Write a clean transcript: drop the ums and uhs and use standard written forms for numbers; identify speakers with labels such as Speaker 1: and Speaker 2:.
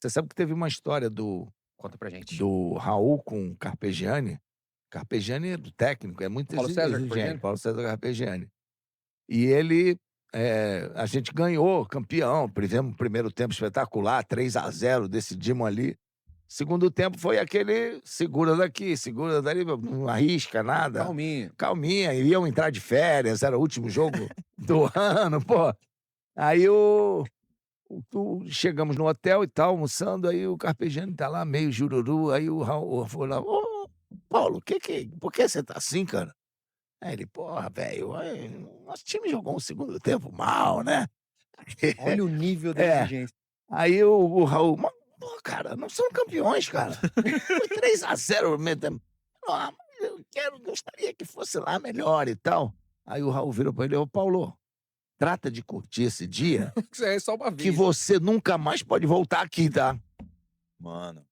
Speaker 1: Você sabe que teve uma história
Speaker 2: Conta pra gente.
Speaker 1: do Raul com o Carpegiani? Carpegiani é do técnico, é muito
Speaker 2: Paulo César
Speaker 1: exigente,
Speaker 2: Carpegiani?
Speaker 1: Paulo César Carpegiani. E ele, a gente ganhou, campeão, fizemos um primeiro tempo espetacular, 3-0, decidimos ali. Segundo tempo foi aquele segura daqui, segura dali, não arrisca nada.
Speaker 2: Calminho.
Speaker 1: Calminha, iam entrar de férias, era o último jogo do ano, pô. Aí chegamos no hotel e tal, almoçando, aí o Carpegiani tá lá, meio jururu, aí o Raul foi lá: "Ô, Paulo, por que você tá assim, cara?" Aí ele: "Porra, velho, nosso time jogou um segundo tempo mal, né."
Speaker 2: Olha o nível da
Speaker 1: É.
Speaker 2: exigência.
Speaker 1: Aí o Raul: "Mas, pô, cara, nós somos campeões, cara. Foi 3-0 mesmo. Ah, mas gostaria que fosse lá melhor e tal." Aí o Raul virou pra ele: "Ô Paulo, trata de curtir esse dia,
Speaker 2: Isso é só uma
Speaker 1: que
Speaker 2: vez.
Speaker 1: você nunca mais pode voltar aqui, tá?"
Speaker 3: Mano.